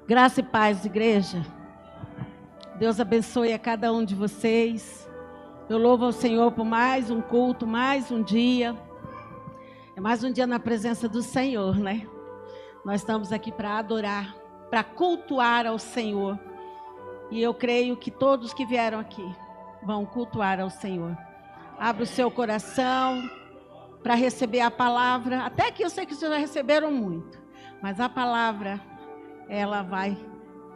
Graça e paz, igreja. Deus abençoe a cada um de vocês. Eu louvo ao Senhor por mais um culto, mais um dia. É mais um dia na presença do Senhor, né? Nós estamos aqui para adorar, para cultuar ao Senhor. E eu creio que todos que vieram aqui vão cultuar ao Senhor. Abra o seu coração para receber a palavra. Até que eu sei que vocês já receberam muito. Mas a palavra, ela vai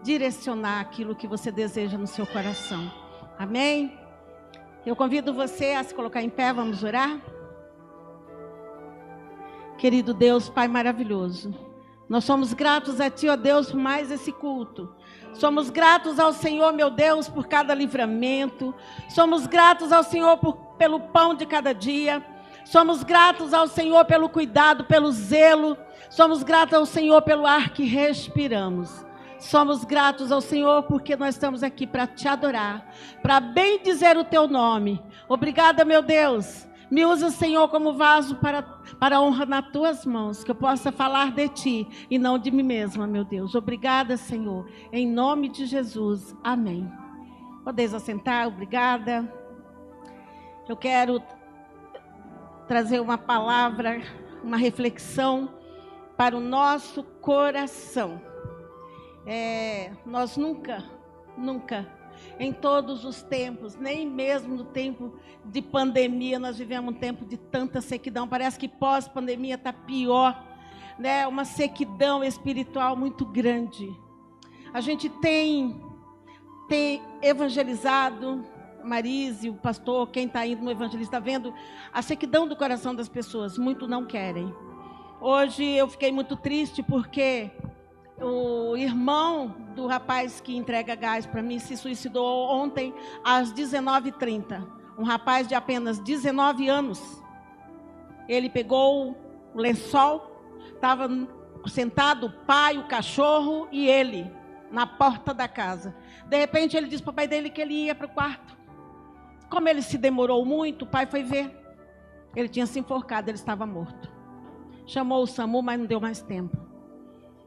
direcionar aquilo que você deseja no seu coração. Amém? Eu convido você a se colocar em pé, vamos orar? Querido Deus, Pai maravilhoso, nós somos gratos a Ti, ó Deus, por mais esse culto. Somos gratos ao Senhor, meu Deus, por cada livramento. Somos gratos ao Senhor pelo pão de cada dia. Somos gratos ao Senhor pelo cuidado, pelo zelo. Somos gratos ao Senhor pelo ar que respiramos. Somos gratos ao Senhor porque nós estamos aqui para Te adorar, para bem dizer o Teu nome. Obrigada, meu Deus. Me usa, Senhor, como vaso para honra nas Tuas mãos, que eu possa falar de Ti e não de mim mesma, meu Deus. Obrigada, Senhor, em nome de Jesus. Amém. Podeis assentar, obrigada. Eu quero trazer uma palavra, uma reflexão para o nosso coração. Nós nunca, em todos os tempos, nem mesmo no tempo de pandemia, nós vivemos um tempo de tanta sequidão. Parece que pós-pandemia está pior, né? Uma sequidão espiritual muito grande. A gente tem evangelizado, Marise, o pastor, quem está indo no evangelista, está vendo a sequidão do coração das pessoas. Muitos não querem. Hoje eu fiquei muito triste porque o irmão do rapaz que entrega gás para mim se suicidou ontem às 19h30. Um rapaz de apenas 19 anos. Ele pegou o lençol, estava sentado o pai, o cachorro e ele na porta da casa. De repente ele disse para o pai dele que ele ia para o quarto. Como ele se demorou muito, o pai foi ver. Ele tinha se enforcado, ele estava morto. Chamou o SAMU, mas não deu mais tempo.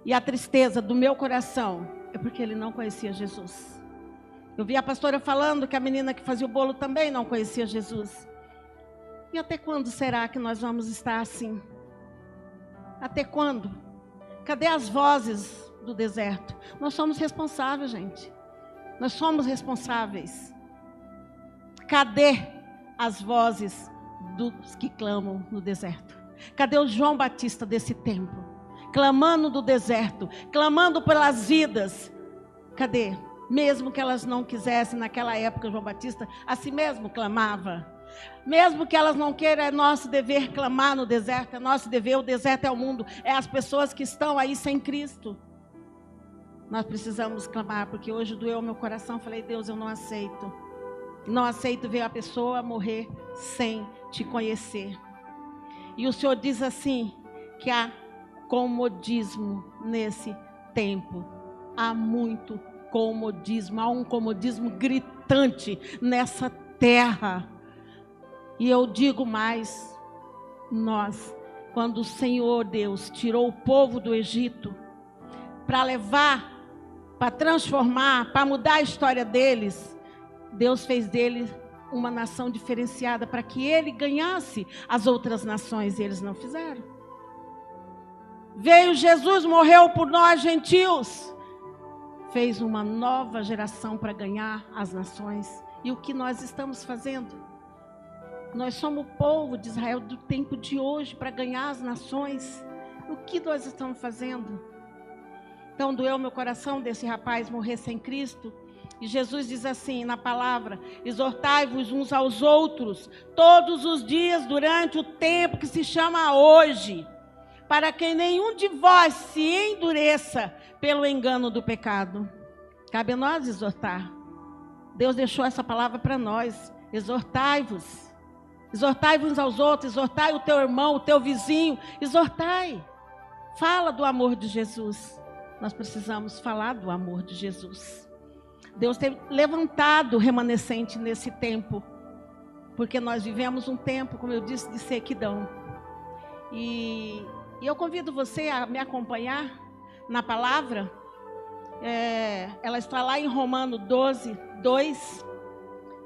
E a tristeza do meu coração é porque ele não conhecia Jesus. Eu vi a pastora falando que a menina que fazia o bolo também não conhecia Jesus. E até quando será que nós vamos estar assim? Até quando? Cadê as vozes do deserto? Nós somos responsáveis, gente. Nós somos responsáveis. Cadê as vozes dos que clamam no deserto? Cadê o João Batista desse tempo? Clamando do deserto, clamando pelas vidas. Cadê? Mesmo que elas não quisessem, naquela época, João Batista, assim mesmo clamava. Mesmo que elas não queiram, é nosso dever clamar no deserto, é nosso dever, o deserto é o mundo, é as pessoas que estão aí sem Cristo. Nós precisamos clamar, porque hoje doeu meu coração, falei, Deus, eu não aceito. Não aceito ver a pessoa morrer sem Te conhecer. E o Senhor diz assim, que há comodismo nesse tempo. Há muito comodismo, há um comodismo gritante nessa terra. E eu digo mais, nós, quando o Senhor Deus tirou o povo do Egito para levar, para transformar, para mudar a história deles, Deus fez deles uma nação diferenciada para que ele ganhasse as outras nações, e eles não fizeram. Veio Jesus, morreu por nós, gentios. Fez uma nova geração para ganhar as nações. E o que nós estamos fazendo? Nós somos o povo de Israel do tempo de hoje para ganhar as nações. O que nós estamos fazendo? Então doeu meu coração desse rapaz morrer sem Cristo. E Jesus diz assim na palavra: exortai-vos uns aos outros todos os dias durante o tempo que se chama hoje, para que nenhum de vós se endureça pelo engano do pecado. Cabe a nós exortar. Deus deixou essa palavra para nós. Exortai-vos. Exortai-vos aos outros. Exortai o teu irmão, o teu vizinho. Exortai. Fala do amor de Jesus. Nós precisamos falar do amor de Jesus. Deus tem levantado o remanescente nesse tempo. Porque nós vivemos um tempo, como eu disse, de sequidão. E eu convido você a me acompanhar na palavra. ela está lá em Romanos 12, 2.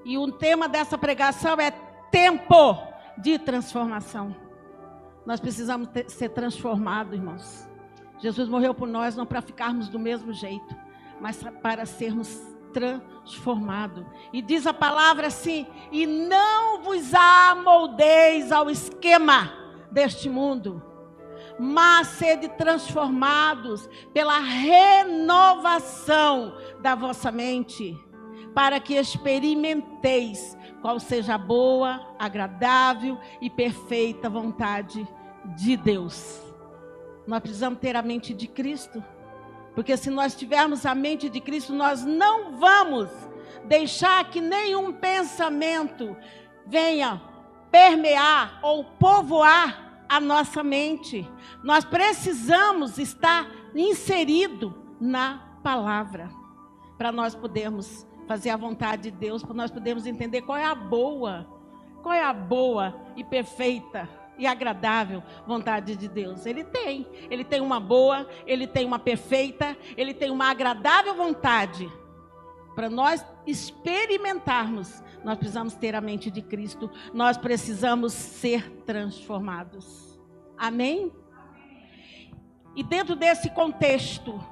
E o tema dessa pregação é tempo de transformação. Nós precisamos ser transformados, irmãos. Jesus morreu por nós, não para ficarmos do mesmo jeito, mas para sermos transformados. E diz a palavra assim: e não vos amoldeis ao esquema deste mundo, mas sede transformados pela renovação da vossa mente, para que experimenteis qual seja a boa, agradável e perfeita vontade de Deus. Nós precisamos ter a mente de Cristo, porque se nós tivermos a mente de Cristo, nós não vamos deixar que nenhum pensamento venha permear ou povoar a nossa mente. Nós precisamos estar inserido na palavra, para nós podermos fazer a vontade de Deus, para nós podermos entender qual é a boa e perfeita e agradável vontade de Deus. Ele tem uma boa, ele tem uma perfeita, ele tem uma agradável vontade. Para nós experimentarmos, nós precisamos ter a mente de Cristo, nós precisamos ser transformados. Amém? E dentro desse contexto,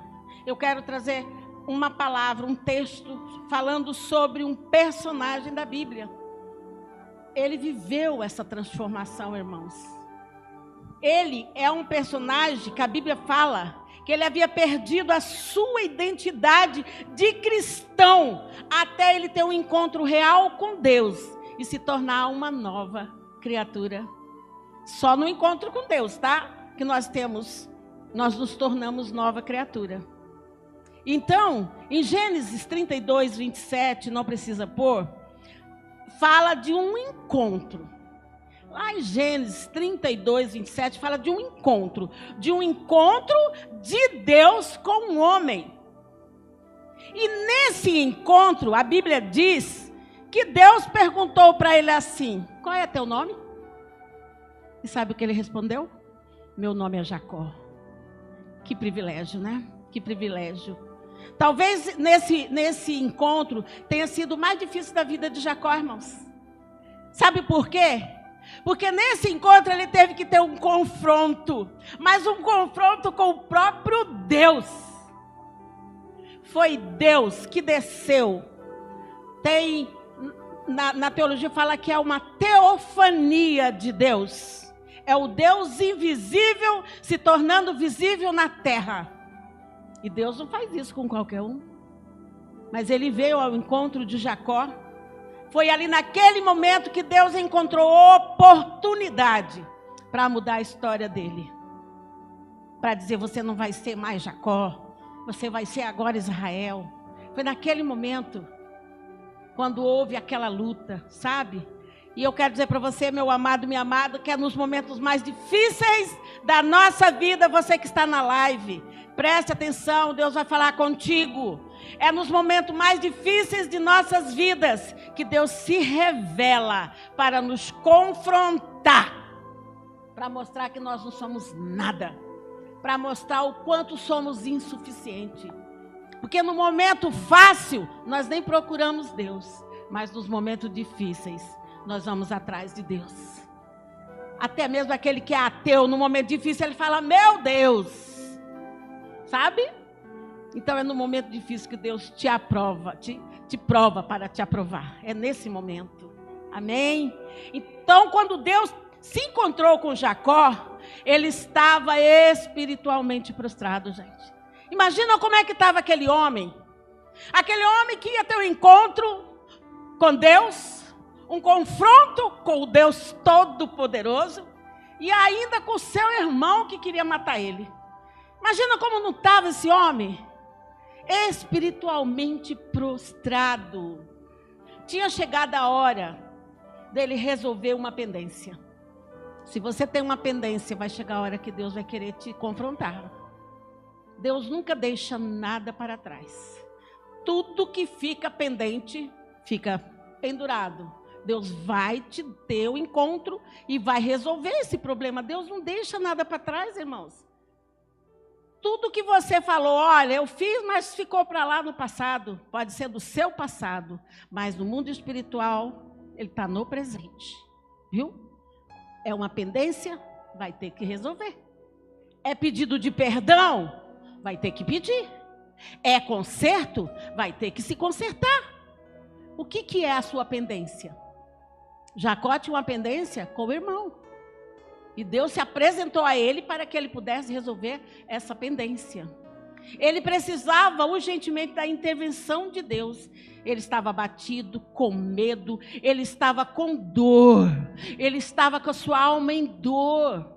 eu quero trazer uma palavra, um texto, falando sobre um personagem da Bíblia. Ele viveu essa transformação, irmãos. Ele é um personagem que a Bíblia fala que ele havia perdido a sua identidade de cristão, até ele ter um encontro real com Deus e se tornar uma nova criatura. Só no encontro com Deus, tá? Que nós nos tornamos nova criatura. Então, em Gênesis 32, 27, não precisa pôr, fala de um encontro. Lá em Gênesis 32, 27, fala de um encontro de Deus com um homem. E nesse encontro, a Bíblia diz que Deus perguntou para ele assim: qual é teu nome? E sabe o que ele respondeu? Meu nome é Jacó. Que privilégio, né? Que privilégio. Talvez nesse encontro tenha sido o mais difícil da vida de Jacó, irmãos. Sabe por quê? Porque nesse encontro ele teve que ter um confronto, mas um confronto com o próprio Deus. Foi Deus que desceu. Na teologia fala que é uma teofania de Deus. É o Deus invisível se tornando visível na terra. E Deus não faz isso com qualquer um. Mas ele veio ao encontro de Jacó. Foi ali naquele momento que Deus encontrou oportunidade para mudar a história dele. Para dizer: você não vai ser mais Jacó, você vai ser agora Israel. Foi naquele momento, quando houve aquela luta, sabe? E eu quero dizer para você, meu amado, minha amada, que é nos momentos mais difíceis da nossa vida, você que está na live, preste atenção, Deus vai falar contigo. É nos momentos mais difíceis de nossas vidas que Deus se revela para nos confrontar, para mostrar que nós não somos nada, para mostrar o quanto somos insuficientes. Porque no momento fácil, nós nem procuramos Deus, mas nos momentos difíceis, nós vamos atrás de Deus. Até mesmo aquele que é ateu, no momento difícil, ele fala: meu Deus, sabe? Então é no momento difícil que Deus te aprova, te prova para te aprovar. É nesse momento. Amém? Então, quando Deus se encontrou com Jacó, ele estava espiritualmente prostrado, gente. Imagina como é que estava aquele homem. Aquele homem que ia ter um encontro com Deus, um confronto com o Deus Todo-Poderoso, e ainda com o seu irmão que queria matar ele. Imagina como não estava esse homem. Espiritualmente prostrado. Tinha chegado a hora dele resolver uma pendência. Se você tem uma pendência, vai chegar a hora que Deus vai querer te confrontar. Deus nunca deixa nada para trás. Tudo que fica pendente, fica pendurado. Deus vai te ter o encontro e vai resolver esse problema. Deus não deixa nada para trás, irmãos. Tudo que você falou, olha, eu fiz, mas ficou para lá no passado. Pode ser do seu passado, mas no mundo espiritual, ele está no presente. Viu? É uma pendência, vai ter que resolver. É pedido de perdão, vai ter que pedir. É conserto, vai ter que se consertar. O que é a sua pendência? Jacó tinha uma pendência com o irmão. E Deus se apresentou a ele para que ele pudesse resolver essa pendência. Ele precisava urgentemente da intervenção de Deus. Ele estava abatido, com medo, ele estava com dor, ele estava com a sua alma em dor.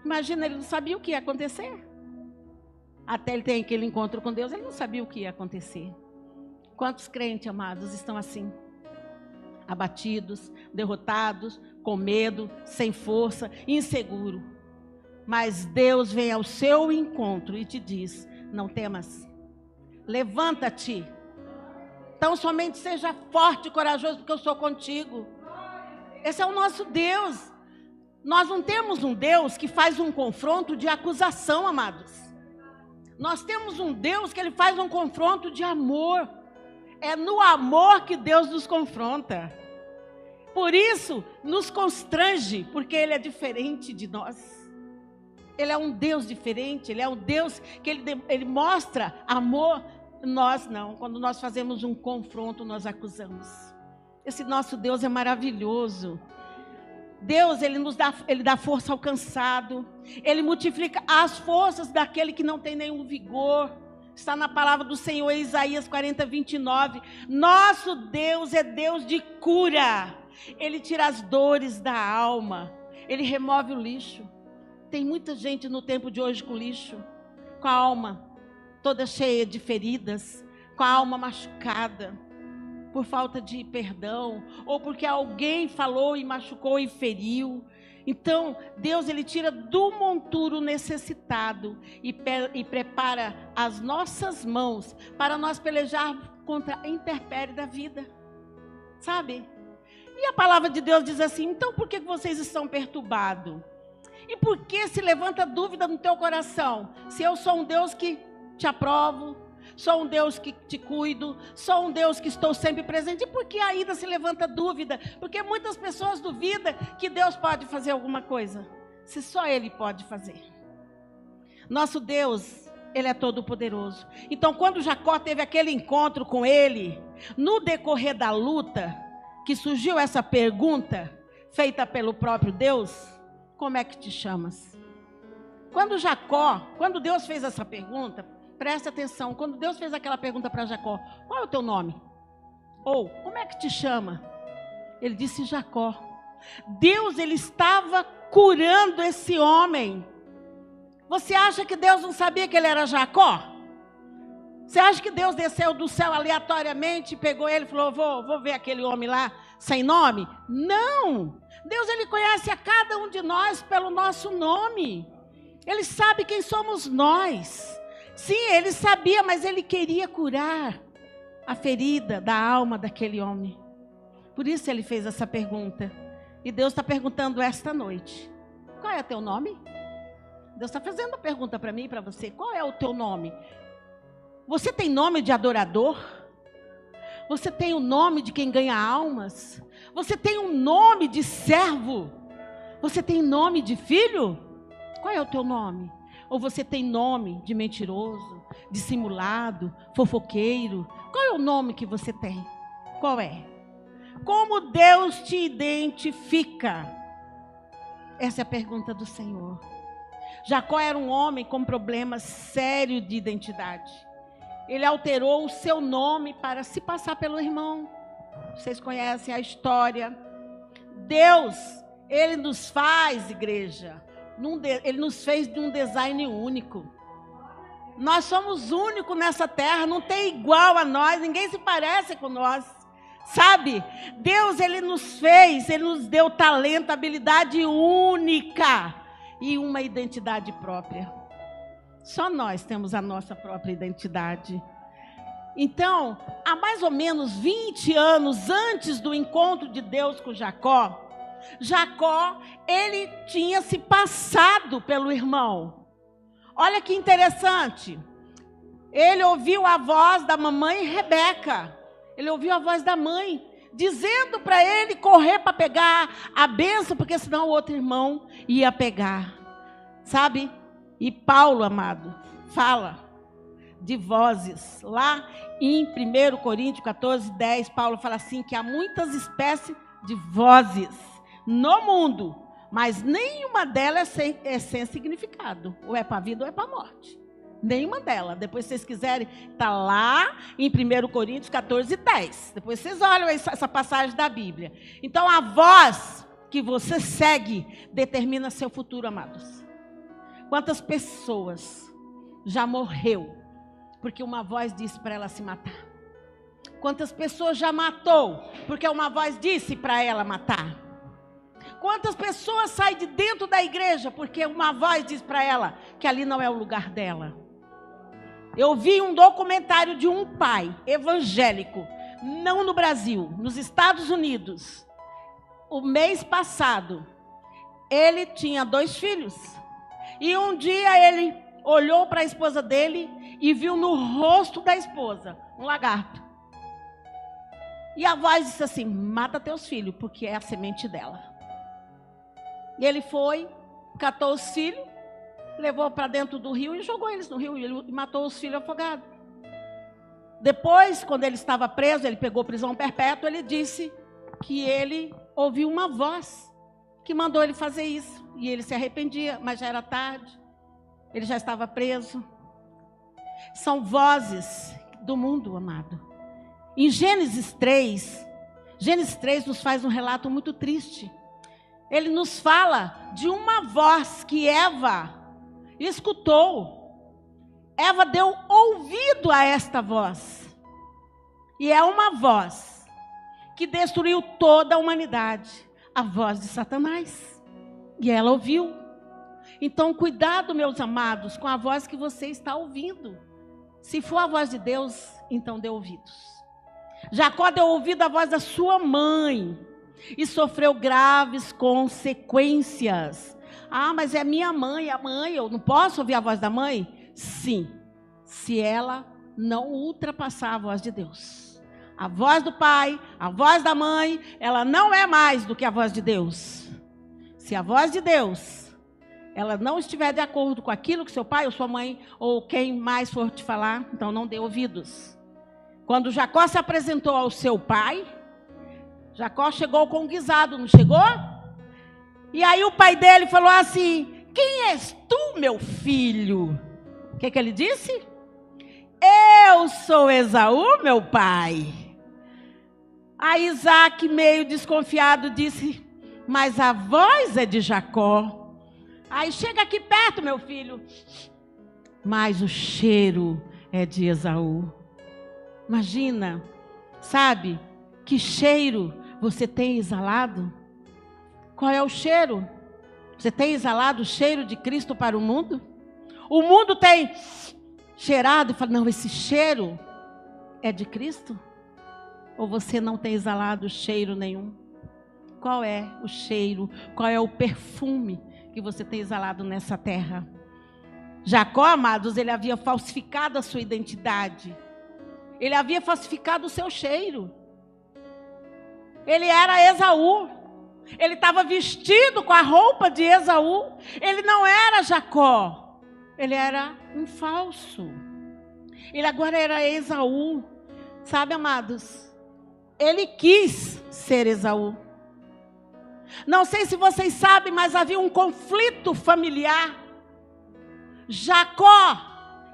Imagina, ele não sabia o que ia acontecer. Até ele ter aquele encontro com Deus, ele não sabia o que ia acontecer. Quantos crentes, amados, estão assim? Abatidos, derrotados, com medo, sem força, inseguro. Mas Deus vem ao seu encontro e te diz: não temas, levanta-te. Então somente seja forte e corajoso, porque eu sou contigo. Esse é o nosso Deus. Nós não temos um Deus que faz um confronto de acusação, amados. Nós temos um Deus que ele faz um confronto de amor. É no amor que Deus nos confronta. Por isso, nos constrange, porque ele é diferente de nós. Ele é um Deus diferente, ele é um Deus que ele mostra amor. Nós não, quando nós fazemos um confronto, nós acusamos. Esse nosso Deus é maravilhoso. Deus, ele dá força ao cansado. Ele multiplica as forças daquele que não tem nenhum vigor. Está na palavra do Senhor, em Isaías 40, 29. Nosso Deus é Deus de cura. Ele tira as dores da alma. Ele remove o lixo. Tem muita gente no tempo de hoje com lixo, com a alma toda cheia de feridas, com a alma machucada, por falta de perdão, ou porque alguém falou e machucou e feriu. Então, Deus, ele tira do monturo necessitado e prepara as nossas mãos para nós pelejar contra a intempérie da vida. Sabe? E a palavra de Deus diz assim: então por que vocês estão perturbados? E por que se levanta dúvida no teu coração? Se eu sou um Deus que te aprovo, sou um Deus que te cuido, sou um Deus que estou sempre presente. E por que ainda se levanta dúvida? Porque muitas pessoas duvidam que Deus pode fazer alguma coisa, se só Ele pode fazer. Nosso Deus, Ele é todo poderoso. Então quando Jacó teve aquele encontro com Ele, no decorrer da luta, que surgiu essa pergunta, feita pelo próprio Deus: como é que te chamas? Quando Deus fez essa pergunta, presta atenção, quando Deus fez aquela pergunta para Jacó: qual é o teu nome? Ou, como é que te chama? Ele disse Jacó. Deus, ele estava curando esse homem. Você acha que Deus não sabia que ele era Jacó? Você acha que Deus desceu do céu aleatoriamente, pegou ele e falou: vou ver aquele homem lá sem nome? Não! Deus, ele conhece a cada um de nós pelo nosso nome. Ele sabe quem somos nós. Sim, ele sabia, mas ele queria curar a ferida da alma daquele homem. Por isso ele fez essa pergunta. E Deus está perguntando esta noite: qual é o teu nome? Deus está fazendo a pergunta para mim e para você: qual é o teu nome? Você tem nome de adorador? Você tem o nome de quem ganha almas? Você tem um nome de servo? Você tem nome de filho? Qual é o teu nome? Ou você tem nome de mentiroso, dissimulado, fofoqueiro? Qual é o nome que você tem? Qual é? Como Deus te identifica? Essa é a pergunta do Senhor. Jacó era um homem com problemas sérios de identidade. Ele alterou o seu nome para se passar pelo irmão. Vocês conhecem a história. Deus, ele nos faz, igreja, ele nos fez de um design único. Nós somos únicos nessa terra, não tem igual a nós, ninguém se parece com nós. Sabe? Deus, ele nos fez, ele nos deu talento, habilidade única e uma identidade própria. Só nós temos a nossa própria identidade. Então, há mais ou menos 20 anos antes do encontro de Deus com Jacó, ele tinha se passado pelo irmão. Olha que interessante. Ele ouviu a voz da mamãe Rebeca. Ele ouviu a voz da mãe, dizendo para ele correr para pegar a bênção, porque senão o outro irmão ia pegar. Sabe? E Paulo, amado, fala de vozes. Lá em 1 Coríntios 14, 10, Paulo fala assim, que há muitas espécies de vozes no mundo, mas nenhuma delas é sem significado. Ou é para a vida ou é para a morte. Nenhuma delas. Depois, se vocês quiserem, está lá em 1 Coríntios 14, 10. Depois vocês olham essa passagem da Bíblia. Então, a voz que você segue determina seu futuro, amados. Quantas pessoas já morreu porque uma voz disse para ela se matar? Quantas pessoas já matou porque uma voz disse para ela matar? Quantas pessoas saem de dentro da igreja porque uma voz diz para ela que ali não é o lugar dela? Eu vi um documentário de um pai evangélico, não no Brasil, nos Estados Unidos. O mês passado, ele tinha 2 filhos. E um dia ele olhou para a esposa dele e viu no rosto da esposa um lagarto. E a voz disse assim: mata teus filhos, porque é a semente dela. E ele foi, catou os filhos, levou para dentro do rio e jogou eles no rio. E ele matou os filhos afogados. Depois, quando ele estava preso, ele pegou prisão perpétua. Ele disse que ele ouviu uma voz que mandou ele fazer isso. E ele se arrependia, mas já era tarde. Ele já estava preso. São vozes do mundo, amado. Em Gênesis 3 nos faz um relato muito triste. Ele nos fala de uma voz que Eva escutou. Eva deu ouvido a esta voz. E é uma voz que destruiu toda a humanidade. A voz de Satanás. E ela ouviu. Então, cuidado, meus amados, com a voz que você está ouvindo. Se for a voz de Deus, então dê ouvidos. Jacó deu ouvido à voz da sua mãe e sofreu graves consequências. Ah, mas é minha mãe, a mãe, eu não posso ouvir a voz da mãe? Sim, se ela não ultrapassar a voz de Deus. A voz do pai, a voz da mãe, ela não é mais do que a voz de Deus. Se a voz de Deus, ela não estiver de acordo com aquilo que seu pai ou sua mãe, ou quem mais for te falar, então não dê ouvidos. Quando Jacó se apresentou ao seu pai, Jacó chegou com um guisado, não chegou? E aí o pai dele falou assim: quem és tu, meu filho? O que ele disse? Eu sou Esaú, meu pai. Aí Isaac, meio desconfiado, disse: mas a voz é de Jacó. Aí chega aqui perto, meu filho. Mas o cheiro é de Esaú. Imagina, sabe, que cheiro você tem exalado? Qual é o cheiro? Você tem exalado o cheiro de Cristo para o mundo? O mundo tem cheirado e fala: não, esse cheiro é de Cristo? Ou você não tem exalado cheiro nenhum? Qual é o cheiro? Qual é o perfume que você tem exalado nessa terra? Jacó, amados, ele havia falsificado a sua identidade. Ele havia falsificado o seu cheiro. Ele era Esaú. Ele estava vestido com a roupa de Esaú. Ele não era Jacó. Ele era um falso. Ele agora era Esaú. Sabe, amados? Ele quis ser Esaú. Não sei se vocês sabem, mas havia um conflito familiar. Jacó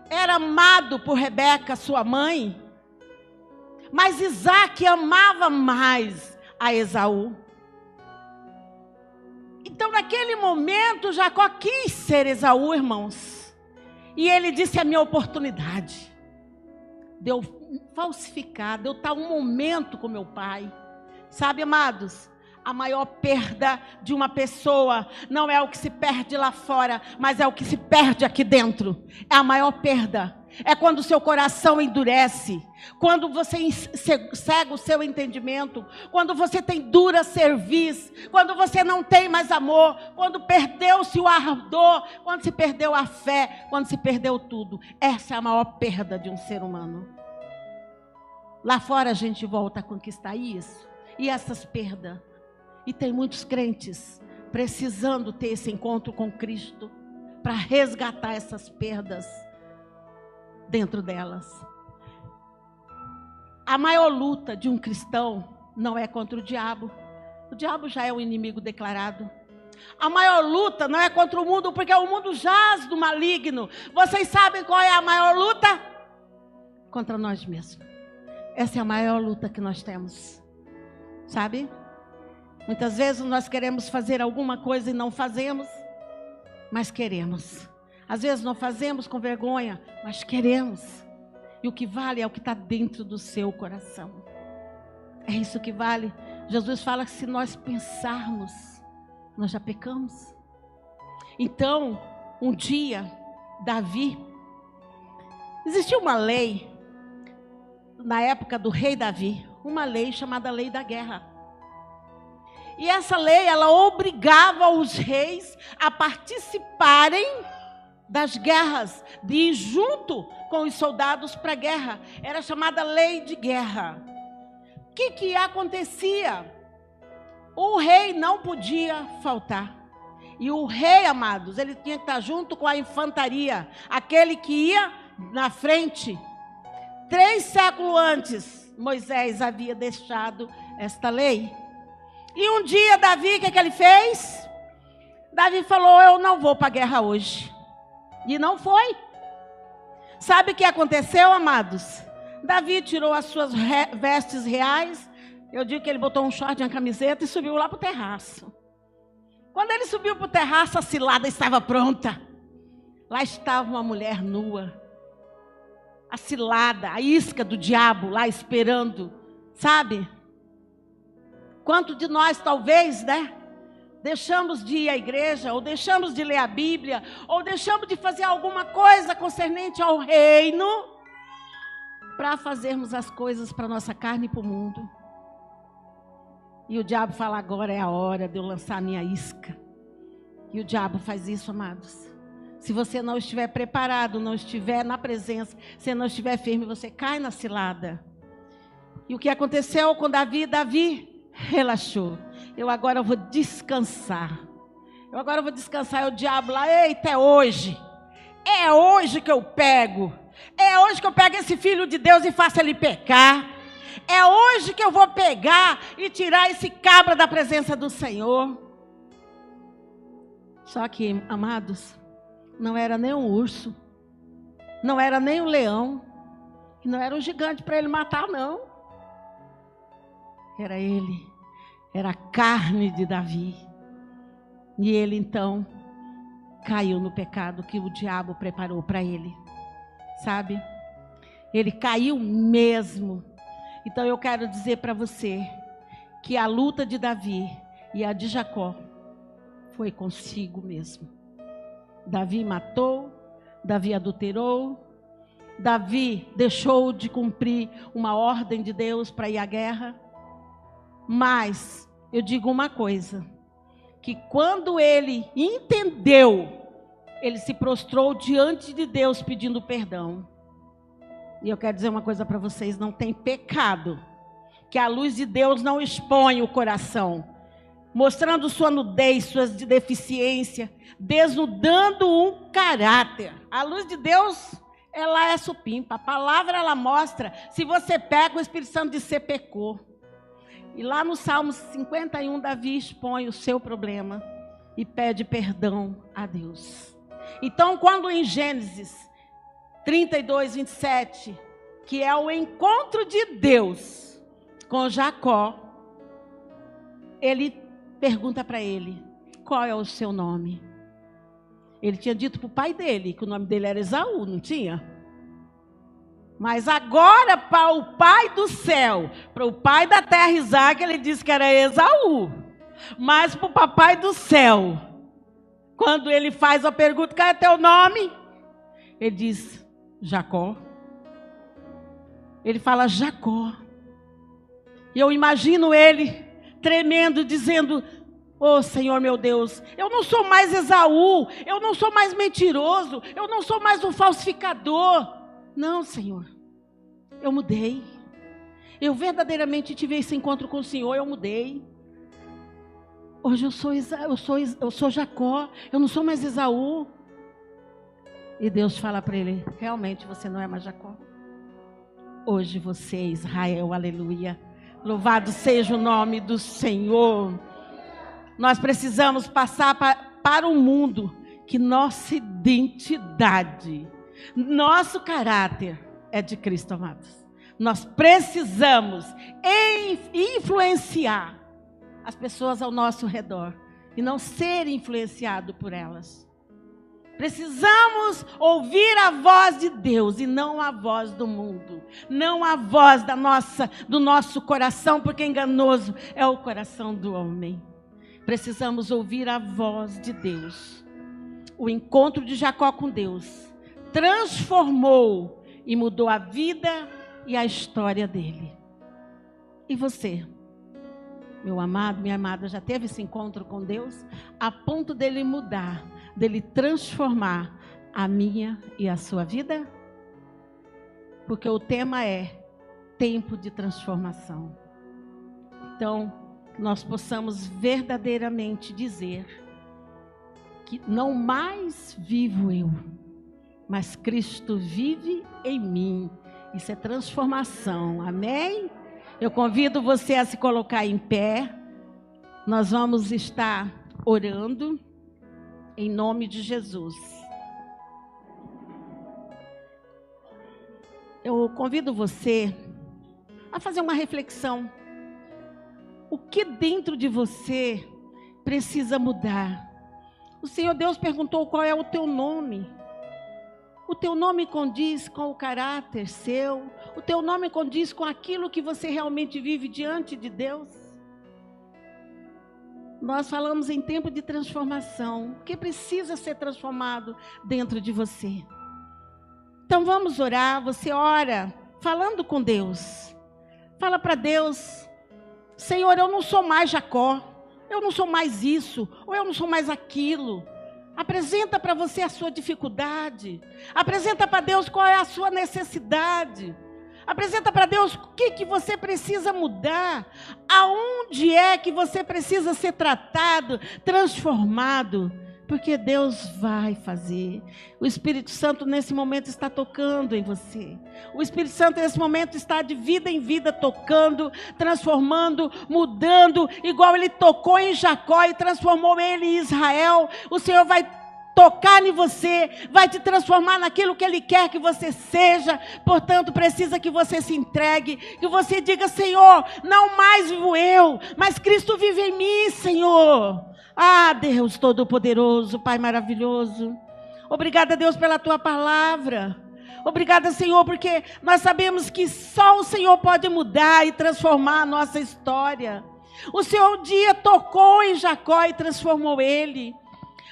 era amado por Rebeca, sua mãe. Mas Isaac amava mais a Esaú. Então, naquele momento, Jacó quis ser Esaú, irmãos. E ele disse: é a minha oportunidade. Deu falsificar, deu estar um momento com meu pai. Sabe, amados? A maior perda de uma pessoa não é o que se perde lá fora, mas é o que se perde aqui dentro. É a maior perda. É quando o seu coração endurece, quando você cega o seu entendimento, quando você tem dura cerviz, quando você não tem mais amor, quando perdeu-se o ardor, quando se perdeu a fé, quando se perdeu tudo. Essa é a maior perda de um ser humano. Lá fora a gente volta a conquistar isso e essas perdas. E tem muitos crentes precisando ter esse encontro com Cristo para resgatar essas perdas dentro delas. A maior luta de um cristão não é contra o diabo. O diabo já é um inimigo declarado. A maior luta não é contra o mundo, porque o mundo jaz do maligno. Vocês sabem qual é a maior luta? Contra nós mesmos. Essa é a maior luta que nós temos. Sabe? Muitas vezes nós queremos fazer alguma coisa e não fazemos, mas queremos. Às vezes não fazemos com vergonha, mas queremos. E o que vale é o que está dentro do seu coração. É isso que vale. Jesus fala que se nós pensarmos, nós já pecamos. Então, um dia, Davi, existia uma lei, na época do rei Davi, uma lei chamada lei da guerra. E essa lei, ela obrigava os reis a participarem das guerras, de ir junto com os soldados para a guerra. Era chamada lei de guerra. O que acontecia? O rei não podia faltar. E o rei, amados, ele tinha que estar junto com a infantaria, aquele que ia na frente. 3 séculos antes, Moisés havia deixado esta lei. E um dia Davi, o que ele fez? Davi falou, eu não vou para a guerra hoje. E não foi. Sabe o que aconteceu, amados? Davi tirou as suas vestes reais. Eu digo que ele botou um short e uma camiseta e subiu lá para o terraço. Quando ele subiu para o terraço, a cilada estava pronta. Lá estava uma mulher nua. A cilada, a isca do diabo lá esperando. Sabe? Quanto de nós talvez, né? Deixamos de ir à igreja, ou deixamos de ler a Bíblia, ou deixamos de fazer alguma coisa concernente ao reino, para fazermos as coisas para a nossa carne e para o mundo. E o diabo fala, agora é a hora de eu lançar a minha isca. E o diabo faz isso, amados. Se você não estiver preparado, não estiver na presença, se não estiver firme, você cai na cilada. E o que aconteceu com Davi? Davi relaxou. Eu agora vou descansar. Eu agora vou descansar. E o diabo lá, eita, é hoje. É hoje que eu pego. É hoje que eu pego esse filho de Deus e faço ele pecar. É hoje que eu vou pegar e tirar esse cabra da presença do Senhor. Só que, amados, não era nem um urso. Não era nem um leão. E não era um gigante para ele matar, não. Era ele, era a carne de Davi. E ele então caiu no pecado que o diabo preparou para ele. Sabe? Ele caiu mesmo. Então eu quero dizer para você que a luta de Davi e a de Jacó foi consigo mesmo. Davi matou, Davi adulterou, Davi deixou de cumprir uma ordem de Deus para ir à guerra. Mas eu digo uma coisa, que quando ele entendeu, ele se prostrou diante de Deus pedindo perdão. E eu quero dizer uma coisa para vocês, não tem pecado que a luz de Deus não expõe o coração, mostrando sua nudez, suas deficiências, desnudando um caráter. A luz de Deus, ela é supimpa, a palavra ela mostra, se você peca, o Espírito Santo diz que você pecou. E lá no Salmo 51, Davi expõe o seu problema e pede perdão a Deus. Então, quando em Gênesis 32, 27, que é o encontro de Deus com Jacó, ele pergunta para ele, qual é o seu nome? Ele tinha dito para o pai dele, que o nome dele era Esaú, não tinha? Mas agora, para o pai do céu, para o pai da terra, Isaac, ele disse que era Esaú. Mas para o papai do céu, quando ele faz a pergunta, qual é teu nome? Ele diz, Jacó. Ele fala Jacó. E eu imagino ele tremendo, dizendo: oh Senhor meu Deus, eu não sou mais Esaú, eu não sou mais mentiroso, eu não sou mais um falsificador. Não, Senhor, eu mudei. Eu verdadeiramente tive esse encontro com o Senhor, eu mudei. Hoje eu sou Jacó, eu não sou mais Esaú. E Deus fala para ele: realmente você não é mais Jacó. Hoje você é Israel, aleluia. Louvado seja o nome do Senhor. Nós precisamos passar para o mundo que nossa identidade, nosso caráter é de Cristo, amados. Nós precisamos influenciar as pessoas ao nosso redor e não ser influenciado por elas. Precisamos ouvir a voz de Deus e não a voz do mundo, não a voz do nosso coração, porque enganoso é o coração do homem. Precisamos ouvir a voz de Deus. O encontro de Jacó com Deus transformou e mudou a vida e a história dele. E você, meu amado, minha amada, já teve esse encontro com Deus a ponto dele mudar, dele transformar a minha e a sua vida? Porque o tema é tempo de transformação. Então, nós possamos verdadeiramente dizer que não mais vivo eu, mas Cristo vive em mim. Isso é transformação, amém? Eu convido você a se colocar em pé. Nós vamos estar orando em nome de Jesus. Eu convido você a fazer uma reflexão. O que dentro de você precisa mudar? O Senhor Deus perguntou qual é o teu nome. O teu nome condiz com o caráter seu? O teu nome condiz com aquilo que você realmente vive diante de Deus? Nós falamos em tempo de transformação. O que precisa ser transformado dentro de você? Então vamos orar. Você ora falando com Deus. Fala para Deus: Senhor, eu não sou mais Jacó. Eu não sou mais isso. Ou eu não sou mais aquilo. Apresenta para você a sua dificuldade. Apresenta para Deus qual é a sua necessidade. Apresenta para Deus o que você precisa mudar. Aonde é que você precisa ser tratado, transformado. Porque Deus vai fazer. O Espírito Santo nesse momento está tocando em você. O Espírito Santo nesse momento está de vida em vida tocando, transformando, mudando. Igual ele tocou em Jacó e transformou ele em Israel. O Senhor vai tocar em você, vai te transformar naquilo que Ele quer que você seja. Portanto, precisa que você se entregue, que você diga: Senhor, não mais vivo eu, mas Cristo vive em mim, Senhor. Ah, Deus Todo-Poderoso, Pai maravilhoso, obrigada, Deus, pela Tua palavra. Obrigada, Senhor, porque nós sabemos que só o Senhor pode mudar e transformar a nossa história. O Senhor um dia tocou em Jacó e transformou ele.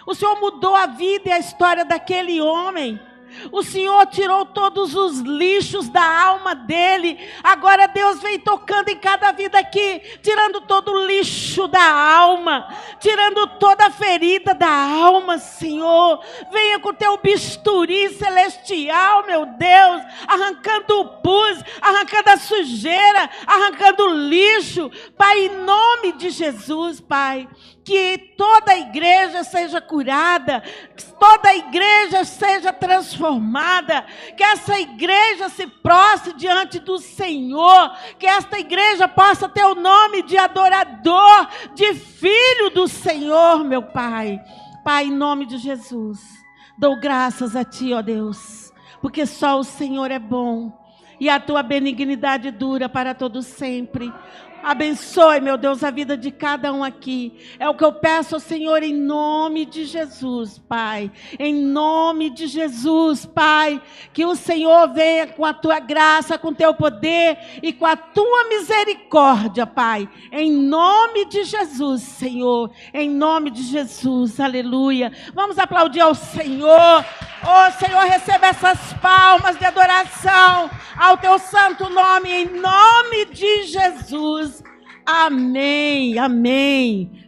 O Senhor mudou a vida e a história daquele homem. O Senhor tirou todos os lixos da alma dele. Agora Deus vem tocando em cada vida aqui, tirando todo o lixo da alma, tirando toda a ferida da alma, Senhor. Venha com o teu bisturi celestial, meu Deus, arrancando o pus, arrancando a sujeira, arrancando o lixo. Pai, em nome de Jesus, Pai, que toda a igreja seja curada, que toda a igreja seja transformada, que essa igreja se prostre diante do Senhor, que esta igreja possa ter o nome de adorador, de filho do Senhor, meu Pai. Pai, em nome de Jesus, dou graças a Ti, ó Deus, porque só o Senhor é bom e a Tua benignidade dura para todo sempre. Abençoe, meu Deus, a vida de cada um aqui. É o que eu peço ao Senhor em nome de Jesus, Pai. Em nome de Jesus, Pai. Que o Senhor venha com a Tua graça, com o Teu poder e com a Tua misericórdia, Pai. Em nome de Jesus, Senhor. Em nome de Jesus, aleluia. Vamos aplaudir ao Senhor. Oh, Senhor, receba essas palmas de adoração ao teu santo nome, em nome de Jesus. Amém, amém.